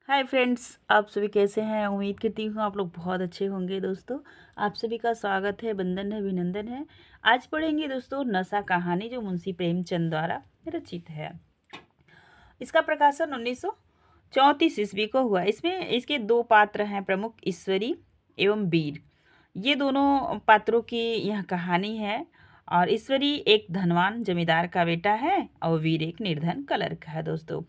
Hi friends, आप सभी कैसे हैं। उम्मीद करती हूँ आप लोग बहुत अच्छे होंगे। दोस्तों, आप सभी का स्वागत है, वंदन है, अभिनंदन है। आज पढ़ेंगे दोस्तों नशा कहानी, जो मुंशी प्रेमचंद द्वारा रचित है। इसका प्रकाशन 1934 ईस्वी को हुआ। इसमें इसके दो पात्र हैं प्रमुख, ईश्वरी एवं वीर। ये दोनों पात्रों की यह कहानी है। और ईश्वरी एक धनवान जमींदार का बेटा है और वीर एक निर्धन क्लर्क है। दोस्तों,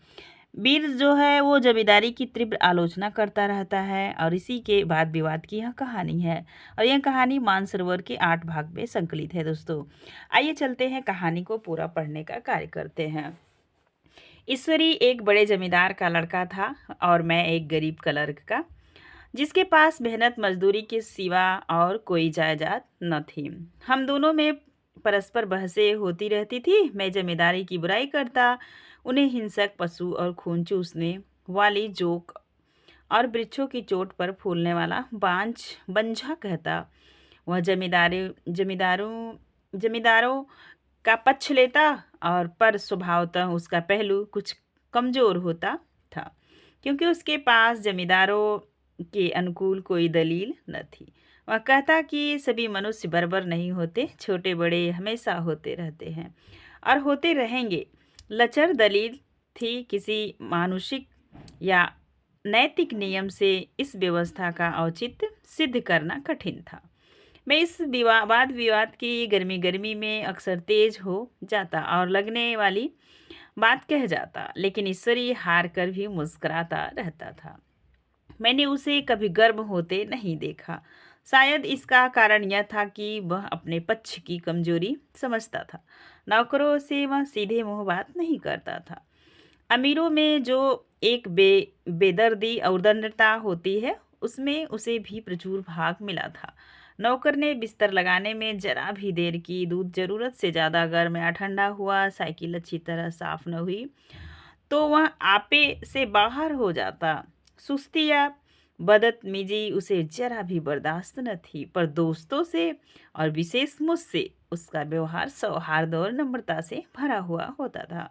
वीर जो है वो जमींदारी की तीव्र आलोचना करता रहता है और इसी के वाद विवाद की यह कहानी है। और यह कहानी मानसरोवर के 8 भाग में संकलित है। दोस्तों, आइए चलते हैं, कहानी को पूरा पढ़ने का कार्य करते हैं। ईश्वरी एक बड़े जमींदार का लड़का था और मैं एक गरीब क्लर्क का, जिसके पास मेहनत मजदूरी के सिवा और कोई जायदाद न थी। हम दोनों में परस्पर बहसें होती रहती थी। मैं जमींदारी की बुराई करता, उन्हें हिंसक, पशु और खून चूसने वाली जोक और वृक्षों की चोट पर फूलने वाला बंझा कहता। वह जमींदारों का पक्ष लेता और पर स्वभावतः उसका पहलू कुछ कमजोर होता था, क्योंकि उसके पास जमींदारों के अनुकूल कोई दलील न थी। वह कहता कि सभी मनुष्य बराबर नहीं होते, छोटे बड़े हमेशा होते रहते हैं और होते रहेंगे। लचर दलील थी, किसी मानुषिक या नैतिक नियम से इस व्यवस्था का औचित्य सिद्ध करना कठिन था। मैं इस वाद विवाद की गर्मी गर्मी में अक्सर तेज हो जाता और लगने वाली बात कह जाता, लेकिन ईश्वरी हार कर भी मुस्कुराता रहता था। मैंने उसे कभी गर्म होते नहीं देखा। शायद इसका कारण यह था कि वह अपने पक्ष की कमजोरी समझता था। नौकरों से वह सीधे मुंह बात नहीं करता था। अमीरों में जो एक बेदर्दी और उदारता होती है, उसमें उसे भी प्रचुर भाग मिला था। नौकर ने बिस्तर लगाने में जरा भी देर की, दूध जरूरत से ज़्यादा गर्म या ठंडा हुआ, साइकिल अच्छी तरह साफ न हुई तो वह आपे से बाहर हो जाता। सुस्ती या बदतमीजी उसे जरा भी बर्दाश्त न थी, पर दोस्तों से और विशेष मुझसे उसका व्यवहार सौहार्द और नम्रता से भरा हुआ होता था।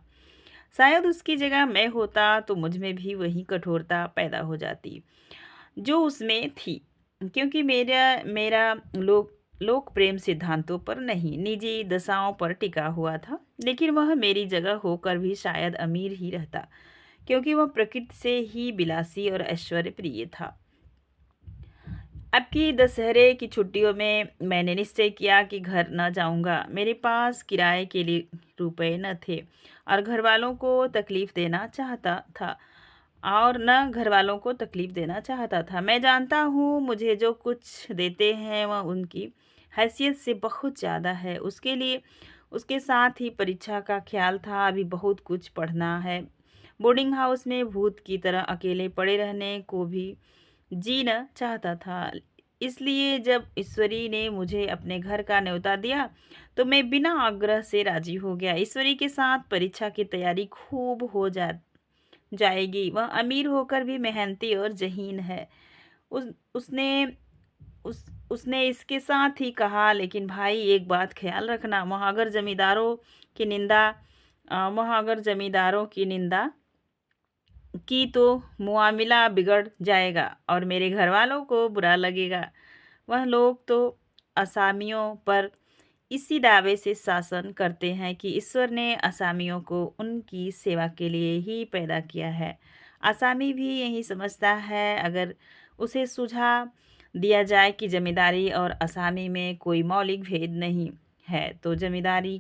शायद उसकी जगह मैं होता तो मुझ में भी वही कठोरता पैदा हो जाती जो उसमें थी, क्योंकि मेरा मेरा लोक प्रेम सिद्धांतों पर नहीं, निजी दशाओं पर टिका हुआ था। लेकिन वह मेरी जगह होकर भी शायद अमीर ही रहता, क्योंकि वह प्रकृति से ही विलासी और ऐश्वर्य प्रिय था। अब की दशहरे की छुट्टियों में मैंने निश्चय किया कि घर न जाऊंगा। मेरे पास किराए के लिए रुपए न थे और घर वालों को तकलीफ देना चाहता था और न घर वालों को तकलीफ देना चाहता था। मैं जानता हूँ मुझे जो कुछ देते हैं वह उनकी हैसियत से बहुत ज़्यादा है। उसके लिए उसके साथ ही परीक्षा का ख्याल था। अभी बहुत कुछ पढ़ना है। बोर्डिंग हाउस में भूत की तरह अकेले पड़े रहने को भी जीना चाहता था। इसलिए जब ईश्वरी ने मुझे अपने घर का न्योता दिया तो मैं बिना आग्रह से राजी हो गया। ईश्वरी के साथ परीक्षा की तैयारी खूब हो जाएगी। वह अमीर होकर भी मेहनती और ज़हीन है। उस उसने उस उसने इसके साथ ही कहा, लेकिन भाई एक बात ख्याल रखना, वहाँ अगर जमींदारों की निंदा की तो मुआमिला बिगड़ जाएगा और मेरे घर वालों को बुरा लगेगा। वह लोग तो असामियों पर इसी दावे से शासन करते हैं कि ईश्वर ने असामियों को उनकी सेवा के लिए ही पैदा किया है। असामी भी यही समझता है। अगर उसे सुझा दिया जाए कि जमींदारी और असामी में कोई मौलिक भेद नहीं है तो जमींदारी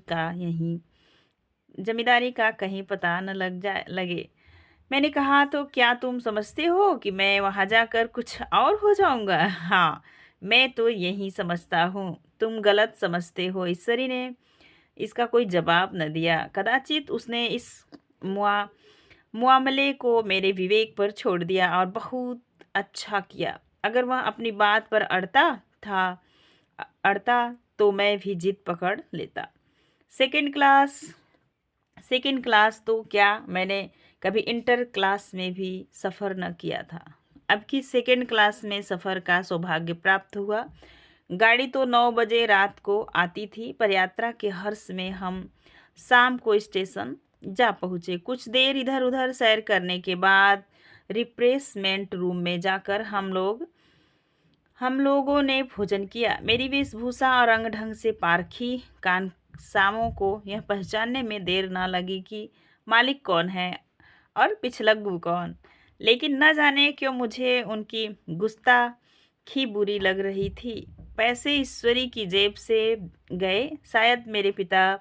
का कहीं पता न लगे। मैंने कहा, तो क्या तुम समझते हो कि मैं वहां जाकर कुछ और हो जाऊंगा? हाँ, मैं तो यही समझता हूँ। तुम गलत समझते हो। ईश्वरी ने इसका कोई जवाब न दिया। कदाचित उसने इस मुआ मुआमले को मेरे विवेक पर छोड़ दिया और बहुत अच्छा किया। अगर वह अपनी बात पर अड़ता तो मैं भी जिद पकड़ लेता। सेकंड क्लास सेकंड क्लास तो क्या, मैंने कभी इंटर क्लास में भी सफ़र न किया था। अब की सेकंड क्लास में सफ़र का सौभाग्य प्राप्त हुआ। गाड़ी तो 9 बजे रात को आती थी, पर यात्रा के हर्ष में हम शाम को स्टेशन जा पहुँचे। कुछ देर इधर उधर सैर करने के बाद रिफ्रेशमेंट रूम में जाकर हम लोगों ने भोजन किया। मेरी वेशभूषा और रंग ढंग से पारखी कानसामों को यह पहचानने में देर न लगी कि मालिक कौन है और पिछलग्गू कौन। लेकिन न जाने क्यों मुझे उनकी गुस्ताखी बुरी लग रही थी। पैसे ईश्वरी की जेब से गए। शायद मेरे पिता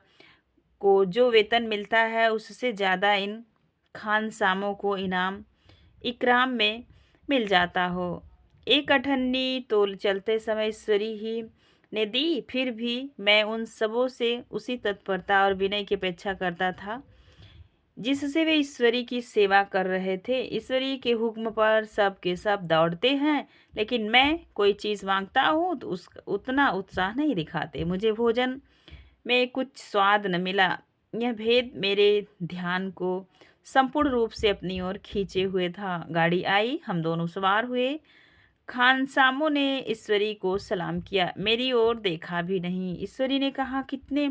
को जो वेतन मिलता है उससे ज़्यादा इन खानसामों को इकराम में मिल जाता हो। एक अठन्नी तो चलते समय ईश्वरी ही ने दी, फिर भी मैं उन सबों से उसी तत्परता और विनय की अपेक्षा करता था जिससे वे ईश्वरी की सेवा कर रहे थे। ईश्वरी के हुक्म पर सब के सब दौड़ते हैं, लेकिन मैं कोई चीज़ मांगता हूँ तो उतना उत्साह नहीं दिखाते। मुझे भोजन में कुछ स्वाद न मिला। यह भेद मेरे ध्यान को संपूर्ण रूप से अपनी ओर खींचे हुए था। गाड़ी आई, हम दोनों सवार हुए। खानसामों ने ईश्वरी को सलाम किया, मेरी ओर देखा भी नहीं। ईश्वरी ने कहा, कितने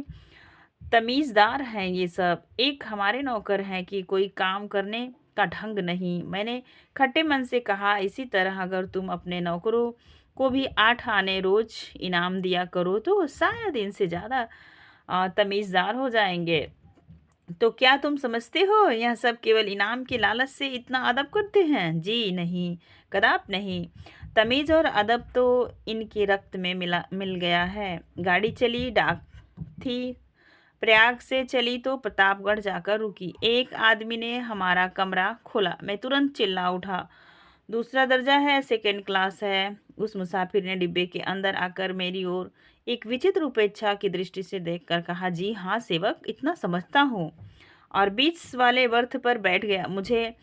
तमीज़दार हैं ये सब। एक हमारे नौकर हैं कि कोई काम करने का ढंग नहीं। मैंने खट्टे मन से कहा, इसी तरह अगर तुम अपने नौकरों को भी 8 आने रोज इनाम दिया करो तो शायद इनसे ज़्यादा तमीज़दार हो जाएंगे। तो क्या तुम समझते हो यह सब केवल इनाम के लालच से इतना अदब करते हैं? जी नहीं, कदाप नहीं। तमीज़ और अदब तो इनके रक्त में मिल गया है। गाड़ी चली, डाक थी, प्रयाग से चली तो प्रतापगढ़ जाकर रुकी। एक आदमी ने हमारा कमरा खोला। मैं तुरंत चिल्ला उठा, दूसरा दर्जा है, सेकंड क्लास है। उस मुसाफिर ने डिब्बे के अंदर आकर मेरी ओर एक विचित्र उपेक्षा की दृष्टि से देखकर कहा, जी हाँ सेवक, इतना समझता हूँ, और बीच वाले बर्थ पर बैठ गया। मुझे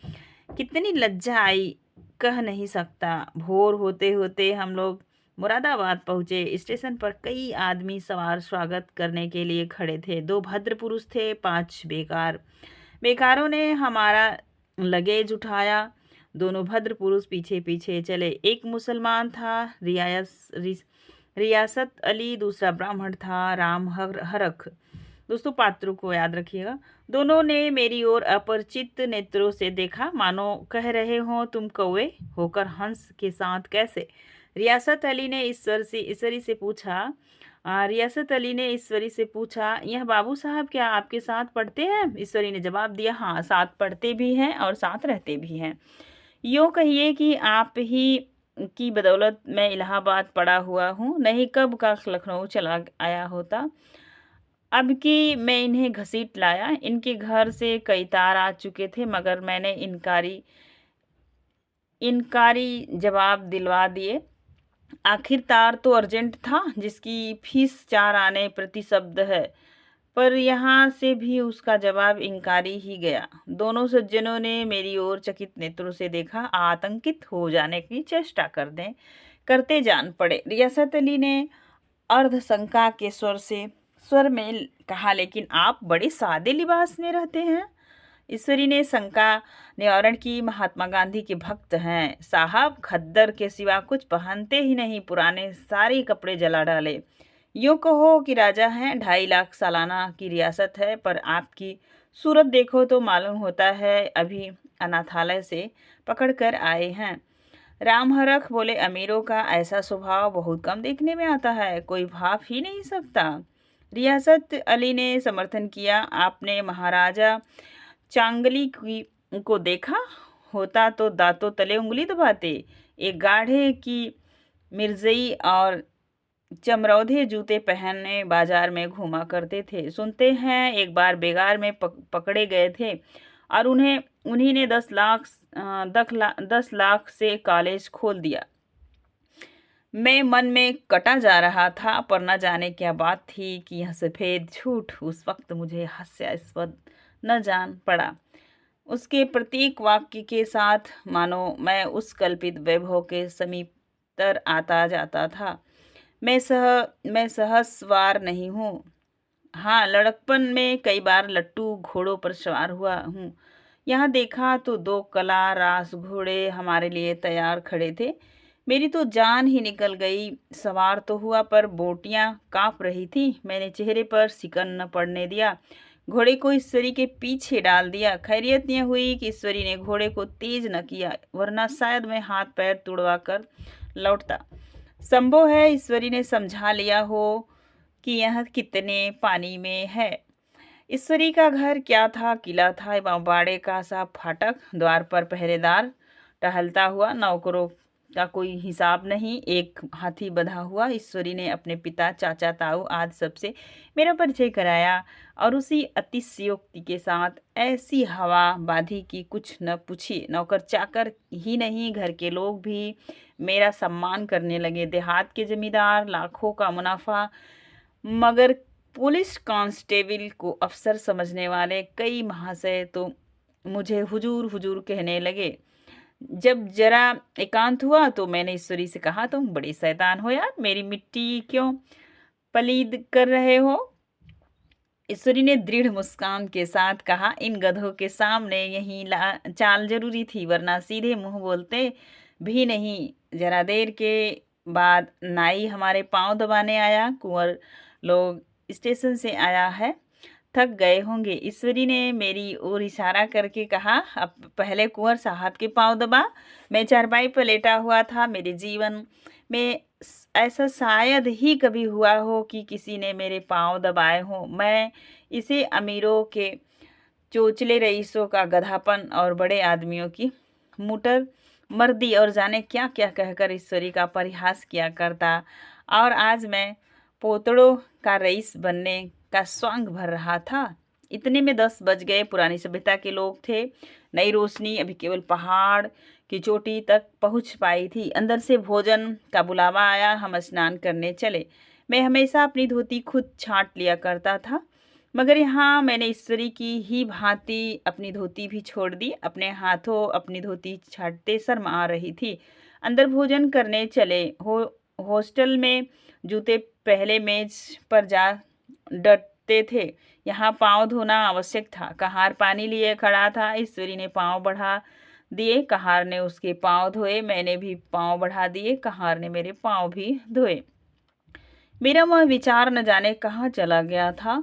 कितनी लज्जा आई कह नहीं सकता। भोर होते होते हम लोग मुरादाबाद पहुँचे। स्टेशन पर कई आदमी सवार स्वागत करने के लिए खड़े थे। 2 भद्र पुरुष थे, 5 बेकारों ने हमारा लगेज उठाया। दोनों भद्र पुरुष पीछे पीछे चले। एक मुसलमान था, रियासत अली, दूसरा ब्राह्मण था, राम हरख। दोस्तों, पात्रों को याद रखिएगा। दोनों ने मेरी ओर अपरिचित नेत्रों से देखा, मानो कह रहे हों, तुम कौवे होकर हंस के साथ कैसे? रियासत अली ने ईश्वरी से पूछा यह बाबू साहब क्या आपके साथ पढ़ते हैं? ईश्वरी ने जवाब दिया, हाँ, साथ पढ़ते भी हैं और साथ रहते भी हैं। यूँ कहिए कि आप ही की बदौलत मैं इलाहाबाद पड़ा हुआ हूँ, नहीं कब का लखनऊ चला आया होता। अब कि मैं इन्हें घसीट लाया। इनके घर से कई तार आ चुके थे, मगर मैंने इनकारी जवाब दिलवा दिए। आखिर तार तो अर्जेंट था, जिसकी फीस 4 आने प्रति शब्द है, पर यहाँ से भी उसका जवाब इनकारी ही गया। दोनों सज्जनों ने मेरी ओर चकित नेत्रों से देखा, आतंकित हो जाने की चेष्टा करते जान पड़े। रियासत अली ने अर्धशंका के स्वर में कहा, लेकिन आप बड़े सादे लिबास में रहते हैं। ईश्वरी ने शंका निवारण की, महात्मा गांधी के भक्त हैं साहब, खद्दर के सिवा कुछ पहनते ही नहीं, पुराने सारे कपड़े जला डाले। यूँ कहो कि राजा हैं, 2.5 लाख सालाना की रियासत है, पर आपकी सूरत देखो तो मालूम होता है अभी अनाथालय से पकड़ कर आए हैं। राम हरख बोले, अमीरों का ऐसा स्वभाव बहुत कम देखने में आता है, कोई भाप ही नहीं सकता। रियासत अली ने समर्थन किया, आपने महाराजा चांगली को देखा होता तो दांतों तले उंगली दबाते। एक गाढ़े की मिर्जई और चमरौधे जूते पहने बाजार में घूमा करते थे। सुनते हैं एक बार बेगार में पकड़े गए थे और उन्हीं ने 10 लाख से कॉलेज खोल दिया। मैं मन में कटा जा रहा था, पर न जाने क्या बात थी कि यह सफ़ेद झूठ उस वक्त मुझे हास्यास्पद न जान पड़ा। उसके प्रत्येक वाक्य के साथ मानो मैं उस कल्पित वैभव के समीपतर आता जाता था। मैं सहस्वार नहीं हूँ। हाँ, लड़कपन में कई बार लट्टू घोड़ों पर सवार हुआ हूँ। यहाँ देखा तो 2 कला रास घोड़े हमारे लिए तैयार खड़े थे। मेरी तो जान ही निकल गई। सवार तो हुआ, पर बोटियाँ काँप रही थी। मैंने चेहरे पर सिकन न पड़ने दिया। घोड़े को ईश्वरी के पीछे डाल दिया। खैरियत यह हुई कि ईश्वरी ने घोड़े को तेज न किया, वरना शायद मैं हाथ पैर तुड़वा कर लौटता। संभव है ईश्वरी ने समझा लिया हो कि यह कितने पानी में है। ईश्वरी का घर क्या था, किला था एवं बाड़े का सा फाटक, द्वार पर पहरेदार टहलता हुआ, नौकरों का कोई हिसाब नहीं, एक हाथी बंधा हुआ। ईश्वरी ने अपने पिता, चाचा, ताऊ आदि सबसे मेरा परिचय कराया और उसी अतिशयोक्ति के साथ ऐसी हवा बांधी कि कुछ न पूछिए। नौकर चाकर ही नहीं, घर के लोग भी मेरा सम्मान करने लगे। देहात के जमींदार, लाखों का मुनाफा मगर पुलिस कांस्टेबल को अफसर समझने वाले कई महाशय तो मुझे हुजूर हुजूर कहने लगे। जब जरा एकांत हुआ तो मैंने ईश्वरी से कहा, तुम बड़ी शैतान हो यार, मेरी मिट्टी क्यों पलीद कर रहे हो? ईश्वरी ने दृढ़ मुस्कान के साथ कहा, इन गधों के सामने यही चाल जरूरी थी, वरना सीधे मुंह बोलते भी नहीं। जरा देर के बाद नाई हमारे पांव दबाने आया। कुंवर लोग स्टेशन से आया है, थक गए होंगे। ईश्वरी ने मेरी ओर इशारा करके कहा, अब पहले कुंवर साहब के पांव दबा। मैं चारपाई पर लेटा हुआ था। मेरे जीवन में ऐसा शायद ही कभी हुआ हो कि किसी ने मेरे पांव दबाए हों। मैं इसे अमीरों के चोचले रईसों का गधापन और बड़े आदमियों की मुटर मर्दी और जाने क्या क्या कहकर ईश्वरी का परिहास किया करता, और आज मैं पोतड़ों का रईस बनने का स्वांग भर रहा था। इतने में 10 बज गए। पुरानी सभ्यता के लोग थे। नई रोशनी अभी केवल पहाड़ की चोटी तक पहुंच पाई थी। अंदर से भोजन का बुलावा आया। हम स्नान करने चले। मैं हमेशा अपनी धोती खुद छांट लिया करता था, मगर यहाँ मैंने ईश्वरी की ही भांति अपनी धोती भी छोड़ दी। अपने हाथों अपनी धोती छाटते शर्म आ रही थी। अंदर भोजन करने चले। हॉस्टल में जूते पहले मेज पर जा डटते थे। यहाँ पाँव धोना आवश्यक था। कहार पानी लिए खड़ा था। ईश्वरी ने पाँव बढ़ा दिए, कहार ने उसके पाँव धोए। मैंने भी पाँव बढ़ा दिए, कहार ने मेरे पाँव भी धोए। मेरा वह विचार न जाने कहाँ चला गया था।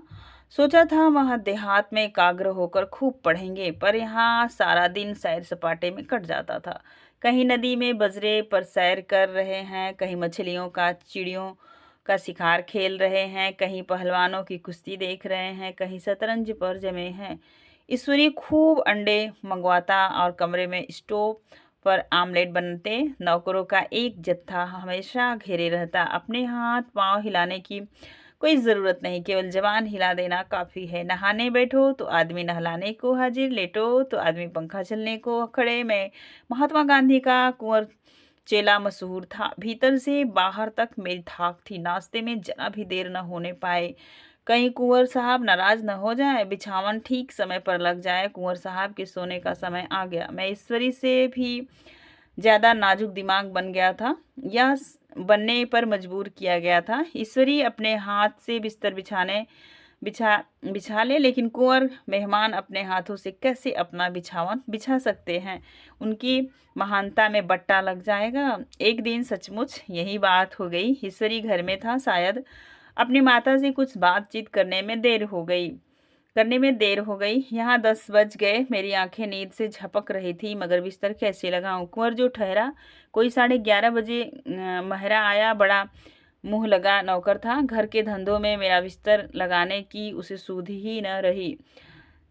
सोचा था वहाँ देहात में एकाग्र होकर खूब पढ़ेंगे, पर यहाँ सारा दिन सैर सपाटे में कट जाता था। कहीं नदी में बजरे पर सैर कर रहे हैं, कहीं मछलियों का चिड़ियों का शिकार खेल रहे हैं, कहीं पहलवानों की कुश्ती देख रहे हैं, कहीं शतरंज पर जमे हैं। ईश्वरी खूब अंडे मंगवाता और कमरे में स्टोव पर आमलेट बनते। नौकरों का एक जत्था हमेशा घेरे रहता। अपने हाथ पांव हिलाने की कोई ज़रूरत नहीं, केवल जबान हिला देना काफ़ी है। नहाने बैठो तो आदमी नहलाने को हाजिर, लेटो तो आदमी पंखा चलने को खड़े। मैं महात्मा गांधी का कुंवर चेला मशहूर था। भीतर से बाहर तक मेरी धाक थी। नाश्ते में जरा भी देर न होने पाए, कहीं कुंवर साहब नाराज न हो जाए, बिछावन ठीक समय पर लग जाए। कुंवर साहब के सोने का समय आ गया। मैं ईश्वरी से भी ज़्यादा नाजुक दिमाग बन गया था, या बनने पर मजबूर किया गया था। ईश्वरी अपने हाथ से बिस्तर बिछा बिछा ले, लेकिन कुंवर मेहमान अपने हाथों से कैसे अपना बिछावन बिछा सकते हैं? उनकी महानता में बट्टा लग जाएगा। एक दिन सचमुच यही बात हो गई। ईश्वरी घर में था। शायद अपनी माता से कुछ बातचीत करने में देर हो गई। यहाँ 10 बज गए। मेरी आंखें नींद से झपक रही थी, मगर बिस्तर कैसे लगाऊं? कुंवर जो ठहरा, कोई 11:30 बजे महरा आया। बड़ा मुंह लगा नौकर था। घर के धंधों में मेरा बिस्तर लगाने की उसे सुधि ही न रही।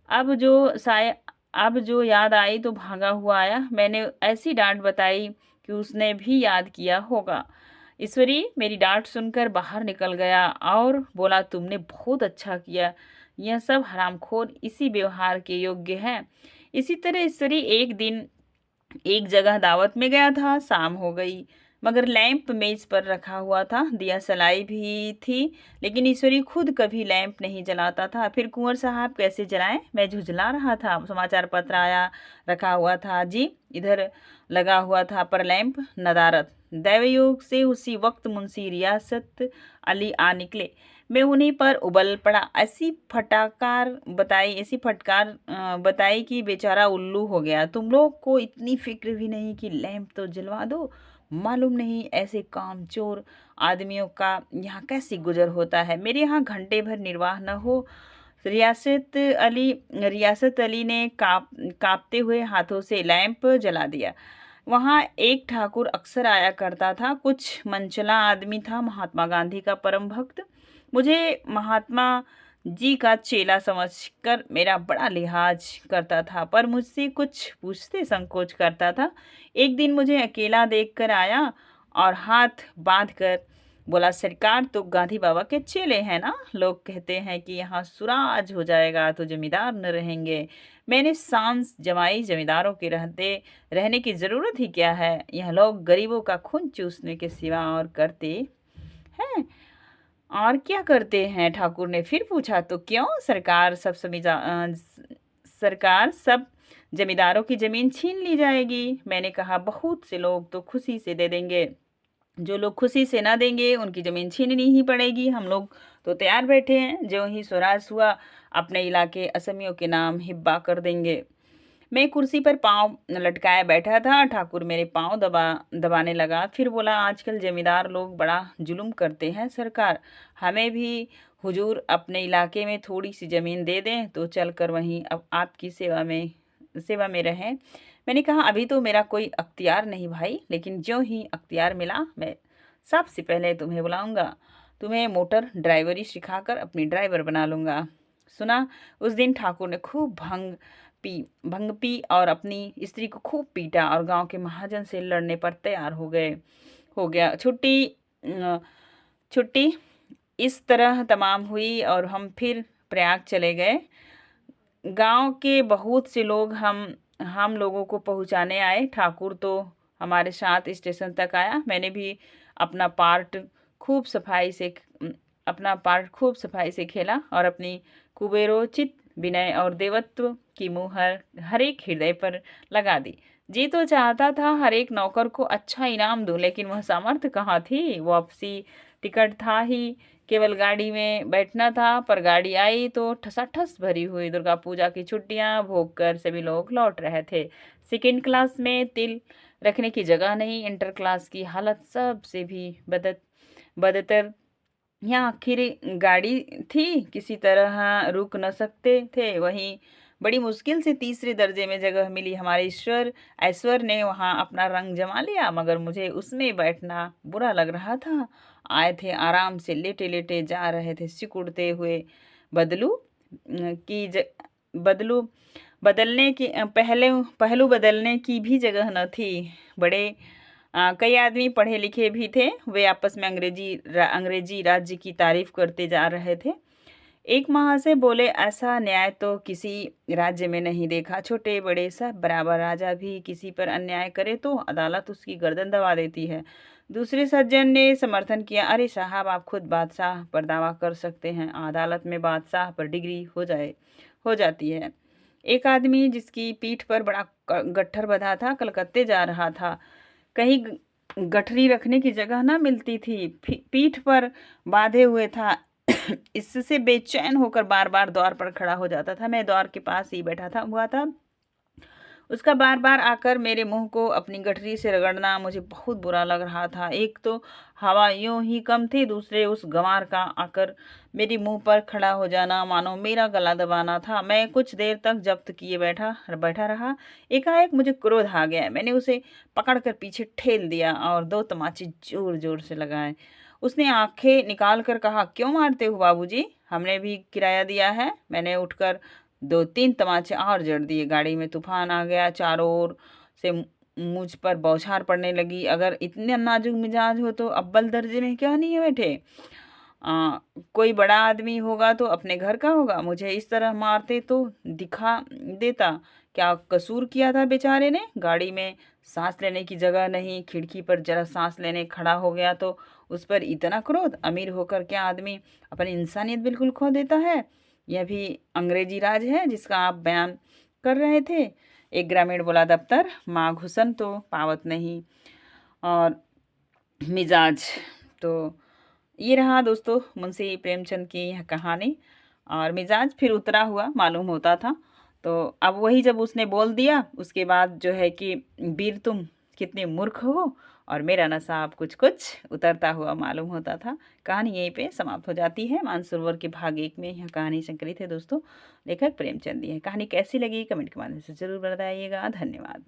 अब जो याद आई तो भागा हुआ आया। मैंने ऐसी डांट बताई कि उसने भी याद किया होगा। ईश्वरी मेरी डांट सुनकर बाहर निकल गया और बोला, तुमने बहुत अच्छा किया। यह सब हरामखोर इसी व्यवहार के योग्य हैं। इसी तरह ईश्वरी एक दिन एक जगह दावत में गया था। शाम हो गई, मगर लैंप मेज पर रखा हुआ था। दिया सलाई भी थी, लेकिन ईश्वरी खुद कभी लैंप नहीं जलाता था। फिर कुंवर साहब कैसे जलाएं? मैं झुझला रहा था। समाचार पत्र आया रखा हुआ था, जी इधर लगा हुआ था, पर लैंप नदारद। दैवयोग से उसी वक्त मुंशी रियासत अली आ निकले। मैं उन्हीं पर उबल पड़ा। ऐसी फटकार बताई कि बेचारा उल्लू हो गया। तुम लोग को इतनी फिक्र भी नहीं कि लैंप तो जलवा दो? मालूम नहीं ऐसे कामचोर आदमियों का यहाँ कैसे गुजर होता है। मेरे यहाँ घंटे भर निर्वाह न हो रियासत अली ने काँपते हुए हाथों से लैंप जला दिया। वहाँ एक ठाकुर अक्सर आया करता था, कुछ मनचला आदमी था, महात्मा गांधी का परम भक्त। मुझे महात्मा जी का चेला समझकर मेरा बड़ा लिहाज करता था, पर मुझसे कुछ पूछते संकोच करता था। एक दिन मुझे अकेला देखकर आया और हाथ बांधकर बोला, सरकार तो गांधी बाबा के चेले हैं ना, लोग कहते हैं कि यहाँ सुराज हो जाएगा तो जमींदार न रहेंगे। मैंने सांस जमाई, जमींदारों के रहने की जरूरत ही क्या है, यह लोग गरीबों का खून चूसने के सिवा और करते हैं। और क्या करते हैं, ठाकुर ने फिर पूछा। तो क्यों, सरकार सब जमींदारों की जमीन छीन ली जाएगी। मैंने कहा, बहुत से लोग तो खुशी से दे देंगे, जो लोग खुशी से ना देंगे उनकी जमीन छीननी ही पड़ेगी। हम लोग तो तैयार बैठे हैं, जो ही स्वराज हुआ अपने इलाके असमियों के नाम हिब्बा कर देंगे। मैं कुर्सी पर पाँव लटकाए बैठा था, ठाकुर मेरे पाँव दबाने लगा। फिर बोला, आजकल जमींदार लोग बड़ा जुल्म करते हैं सरकार, हमें भी हुजूर अपने इलाके में थोड़ी सी ज़मीन दे दें तो चलकर वहीं अब आपकी सेवा में रहें। मैंने कहा, अभी तो मेरा कोई अख्तियार नहीं भाई, लेकिन जो ही अख्तियार मिला मैं सबसे पहले तुम्हें बुलाऊंगा, तुम्हें मोटर ड्राइवरी सिखाकर अपनी ड्राइवर बना लूंगा। सुना, उस दिन ठाकुर ने खूब भंग पी और अपनी स्त्री को खूब पीटा और गांव के महाजन से लड़ने पर तैयार हो गया। छुट्टी इस तरह तमाम हुई और हम फिर प्रयाग चले गए। गांव के बहुत से लोग हम लोगों को पहुंचाने आए। ठाकुर तो हमारे साथ स्टेशन तक आया। मैंने भी अपना पार्ट खूब सफाई से खूब सफाई से खेला और अपनी कुबेरोचित विनय और देवत्व की मुहर हर एक हृदय पर लगा दी। जी तो चाहता था हर एक नौकर को अच्छा इनाम दूं, लेकिन वह सामर्थ्य कहाँ थी। वापसी टिकट था ही, केवल गाड़ी में बैठना था। पर गाड़ी आई तो ठसाठस भरी हुई। दुर्गा पूजा की छुट्टियां भोग कर सभी लोग लौट रहे थे। सेकेंड क्लास में तिल रखने की जगह नहीं। इंटर क्लास की हालत सबसे भी बदतर। यहाँ आखिर गाड़ी थी, किसी तरह रुक न सकते थे। वहीं बड़ी मुश्किल से तीसरे दर्जे में जगह मिली। हमारे ऐश्वर ने वहाँ अपना रंग जमा लिया, मगर मुझे उसमें बैठना बुरा लग रहा था। आए थे आराम से, लेटे लेटे जा रहे थे, सिकुड़ते हुए। बदलू की ज, बदलू बदलने की पहलू बदलने की भी जगह न थी। कई आदमी पढ़े लिखे भी थे। वे आपस में अंग्रेजी राज्य की तारीफ करते जा रहे थे। एक महाशय बोले, ऐसा न्याय तो किसी राज्य में नहीं देखा। छोटे बड़े सब बराबर, राजा भी किसी पर अन्याय करे तो अदालत उसकी गर्दन दबा देती है। दूसरे सज्जन ने समर्थन किया, अरे साहब, आप खुद बादशाह पर दावा कर सकते हैं, अदालत में बादशाह पर डिग्री हो जाती है। एक आदमी जिसकी पीठ पर बड़ा गट्ठर बंधा था, कलकत्ते जा रहा था। कहीं गठरी रखने की जगह ना मिलती थी, पीठ पर बांधे हुए था। इससे बेचैन होकर बार बार द्वार पर खड़ा हो जाता था। मैं द्वार के पास ही बैठा हुआ था। उसका बार बार आकर मेरे मुंह को अपनी गठरी से रगड़ना मुझे बहुत बुरा लग रहा था। एक तो हवा यूं ही कम थी, दूसरे उस गंवार का आकर मेरे मुंह पर खड़ा हो जाना मानो मेरा गला दबाना था। मैं कुछ देर तक जब्त किए बैठा रहा। एकाएक मुझे क्रोध आ गया। मैंने उसे पकड़कर पीछे ठेल दिया और 2 तमाचे जोर जोर से लगाए। उसने आंखें निकाल कर कहा, क्यों मारते हो बाबूजी, हमने भी किराया दिया है। मैंने उठकर 2-3 तमाचे और जड़ दिए। गाड़ी में तूफान आ गया। चारों ओर से मुझ पर बौछार पड़ने लगी। अगर इतने नाजुक मिजाज हो तो अव्वल दर्जे में क्यों नहीं बैठे? कोई बड़ा आदमी होगा तो अपने घर का होगा, मुझे इस तरह मारते तो दिखा देता। क्या कसूर किया था बेचारे ने? गाड़ी में सांस लेने की जगह नहीं, खिड़की पर जरा सांस लेने खड़ा हो गया तो उस पर इतना क्रोध? अमीर होकर क्या आदमी अपनी इंसानियत बिल्कुल खो देता है? यह भी अंग्रेजी राज है जिसका आप बयान कर रहे थे? एक ग्रामीण बोला, दफ्तर माँ घुसन तो पावत नहीं और मिजाज। तो ये रहा दोस्तों मुंशी प्रेमचंद की यह कहानी। और मिजाज फिर उतरा हुआ मालूम होता था। तो अब वही जब उसने बोल दिया, उसके बाद जो है कि वीर तुम कितने मूर्ख हो, और मेरा नशा अब कुछ-कुछ उतरता हुआ मालूम होता था। कहानी यहीं पे समाप्त हो जाती है। मानसरोवर के भाग 1 में यह कहानी संकलित है दोस्तों। लेखक प्रेमचंद ही हैं। कहानी कैसी लगी कमेंट के माध्यम से ज़रूर बताइएगा। धन्यवाद।